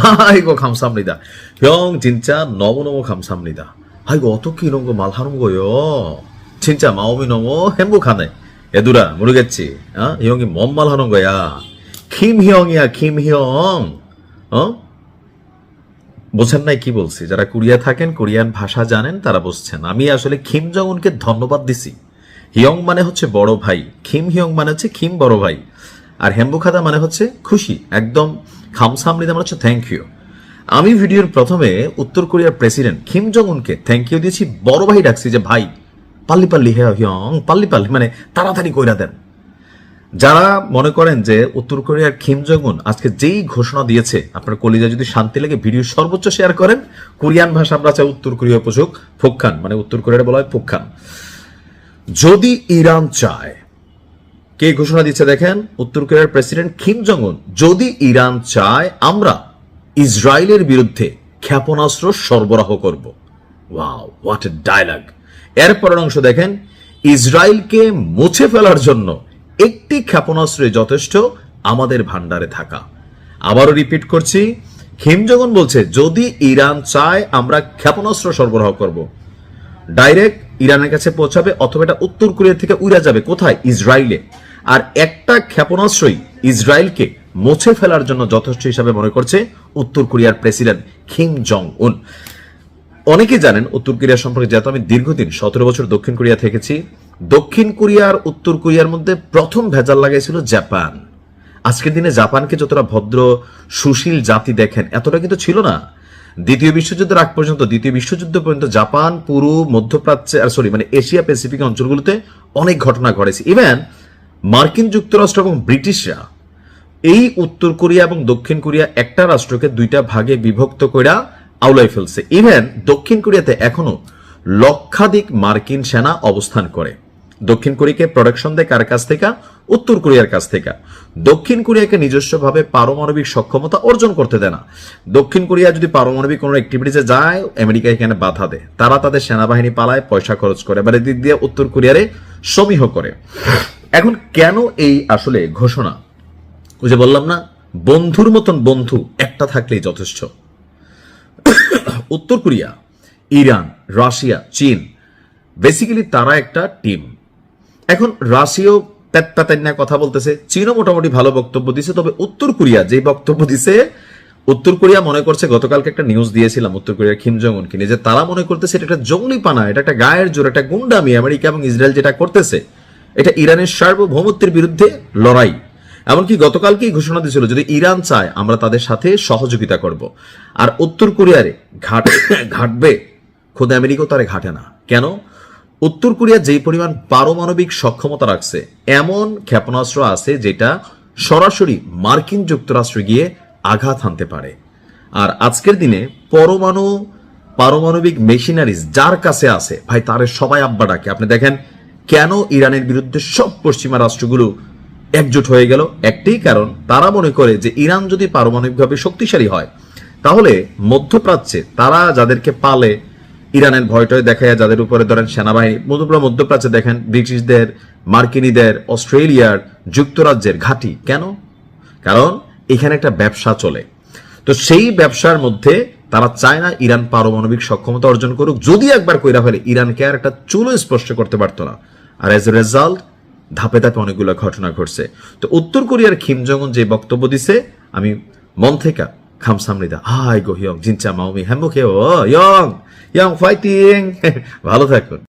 아이고 감사합니다. 형 진짜 너무너무 감사합니다. 아이고 어떻게 이런 거 말하는 거요? 진짜 마음이 너무 행복하네. 얘들아 모르겠지? 이 형이 뭔 말 하는 거야? 김형이야 김형. বোঝেন নাই কি বলছি? যারা কোরিয়া থাকেন, কোরিয়ান ভাষা জানেন, তারা বুঝছেন। আমি আসলে কিম জং উনকে ধন্যবাদ দিছি। হিয়ং মানে হচ্ছে বড় ভাই, কিম হিয়ং মানে হচ্ছে কিম বড় ভাই, আর হেম্বুখাদা মানে হচ্ছে খুশি, একদম খামসামনিদা মানে হচ্ছে থ্যাংক ইউ। আমি ভিডিওর প্রথমে উত্তর কোরিয়ার প্রেসিডেন্ট কিম জং উনকে থ্যাংক ইউ দিয়েছি, বড় ভাই ডাকছি যে ভাই পাল্লি পাল্লি হে হিয়ং, পাল্লি পাল্লি মানে তাড়াতাড়ি কইরা দেন। যারা মনে করেন যে উত্তর কোরিয়ার কিম জং উন আজকে যেই ঘোষণা দিয়েছে, আপনার কলিজা যদি শান্তি লাগে ভিডিও সর্বোচ্চ শেয়ার করেন। কোরিয়ান ভাষা আমরা চাই উত্তর কোরিয়া উপযোগ ফোকখান, মানে উত্তর কোরিয়ার বলা হয় ফোকখান। যদি ইরান চায়, কে ঘোষণা দিচ্ছে দেখেন, উত্তর কোরিয়ার প্রেসিডেন্ট কিম জং উন, যদি ইরান চায় আমরা ইসরায়েলের বিরুদ্ধে ক্ষেপণাস্ত্র সরবরাহ করব। Wow, what a dialogue. এরপরের অংশ দেখেন, ইসরায়েলকে মুছে ফেলার জন্য একটি ক্ষেপণাস্ত্রে যথেষ্ট আমাদের ভান্ডারে থাকা। আবারও রিপিট করছি, কিম জং উন বলছে যদি ইরান চায় আমরা ক্ষেপণাস্ত্র সরবরাহ করব, ডাইরেক্ট ইরানের কাছে পৌঁছাবে, অথবা এটা উত্তর কোরিয়া থেকে উড়া যাবে কোথায়? ইসরায়েলে। আর একটা ক্ষেপণাস্ত্রই ইসরায়েলকে মুছে ফেলার জন্য যথেষ্ট হিসাবে মনে করছে উত্তর কোরিয়ার প্রেসিডেন্ট কিম জং উন। অনেকে জানেন উত্তর কোরিয়া সম্পর্কে, যেহেতু আমি দীর্ঘদিন 17 বছর দক্ষিণ কোরিয়া থেকেছি, দক্ষিণ কোরিয়া আর উত্তর কোরিয়ার মধ্যে প্রথম ভেজাল লাগাইছিল জাপান। আজকের দিনে জাপানকে যতটা ভদ্র সুশীল জাতি দেখেন, এতটা কিন্তু ছিল না। দ্বিতীয় বিশ্বযুদ্ধের আগ পর্যন্ত, দ্বিতীয় বিশ্বযুদ্ধ পর্যন্ত জাপান পুরো মধ্যপ্রাচ্যে মানে এশিয়া প্যাসিফিক অঞ্চলগুলোতে অনেক ঘটনা ঘটেছে। ইভেন মার্কিন যুক্তরাষ্ট্র এবং ব্রিটিশরা এই উত্তর কোরিয়া এবং দক্ষিণ কোরিয়া একটা রাষ্ট্রকে দুইটা ভাগে বিভক্ত কইরা আউলাই ফেলছে। ইভেন দক্ষিণ কোরিয়াতে এখনো লক্ষাধিক মার্কিন সেনা অবস্থান করে। দক্ষিণ কোরিয়াকে প্রোডাকশন দেয় কার কাছ থেকে? উত্তর কোরিয়ার কাছ থেকে। দক্ষিণ কোরিয়াকে নিজস্বভাবে পারমাণবিক সক্ষমতা অর্জন করতে দেয় না। দক্ষিণ কোরিয়া যদি পারমাণবিক কোনো অ্যাক্টিভিটিসে যায়, আমেরিকা এখানে বাধা দেয়, তারা তাদের সেনাবাহিনী পালায়, পয়সা খরচ করে, এবার এদিক দিয়ে উত্তর কোরিয়ারে সমীহ করে। এখন কেন এই আসলে ঘোষণা? ওই যে বললাম না, বন্ধুর মতন বন্ধু একটা থাকলেই যথেষ্ট। উত্তর কোরিয়া, ইরান, রাশিয়া, চীন, বেসিক্যালি তারা একটা টিম। এখন রাশিয়াও প্যাত্তাতান্না কথা বলতেছে, চীনও মোটামুটি ভালো বক্তব্য দিছে, তবে উত্তর কোরিয়া যে বক্তব্য দিছে, উত্তর কোরিয়া মনে করছে, গতকালকে একটা নিউজ দিয়েছিলাম উত্তর কোরিয়ার কিম জং উনকে নিয়ে, যে তারা মনে করতেছে এটা একটা জঙ্গলিপানা, এটা একটা গায়ের জোর, একটা গুন্ডামি। আমেরিকা এবং ইসরায়েল যেটা করতেছে, এটা ইরানের সার্বভৌমত্বের বিরুদ্ধে লড়াই। এমনকি গতকালকেই ঘোষণা দিয়েছিল যদি ইরান চায় আমরা তাদের সাথে সহযোগিতা করব। আর উত্তর কোরিয়ারে ঘাটবে, খোদ আমেরিকাও তারে ঘাটে না। কেন? উত্তর কোরিয়া যেই পরিমাণ পারমাণবিক সক্ষমতা রাখছে, এমন ক্ষেপণাস্ত্র আছে যেটা সরাসরি মার্কিন যুক্তরাষ্ট্রে গিয়ে আঘাত হানতে পারে। আর আজকের দিনে পারমাণবিক মেশিনারিজ যার কাছে আছে, ভাই তারে সবাই আব্বা ডাকে। আপনি দেখেন কেন ইরানের বিরুদ্ধে সব পশ্চিমা রাষ্ট্রগুলো একজোট হয়ে গেল? একটাই কারণ, তারা মনে করে যে ইরান যদি পারমাণবিকভাবে শক্তিশালী হয়, তাহলে মধ্যপ্রাচ্যে তারা যাদেরকে পালে, ইরানের ভয়টয় দেখায় যাদের উপরে ধরেন সেনাবাহিনী, মধ্যপ্রাচ্যে দেখেন ব্রিটিশদের, মার্কিনীদের, অস্ট্রেলিয়ার, যুক্তরাজ্যের ঘাঁটি। কেন? কারণ এখানে একটা ব্যবসা চলে। তো সেই ব্যবসার মধ্যে তারা চায় না ইরান পারমাণবিক সক্ষমতা অর্জন করুক। যদি একবার কইরা ফেলে, ইরানকে আর একটা চুলো স্পর্শ করতে পারতো না। আর এজ এ রেজাল্ট ধাপে ধাপে অনেকগুলো ঘটনা ঘটছে। তো উত্তর কোরিয়ার কিম জং উন যে বক্তব্য দিছে, আমি মন থেকে খামসামনিদা হাই গো হিয়ং জিনচা মাওমি হ্যাম্বুকে ও ইয়ং ইয়ং ফাইটিং ভালো থাকুন।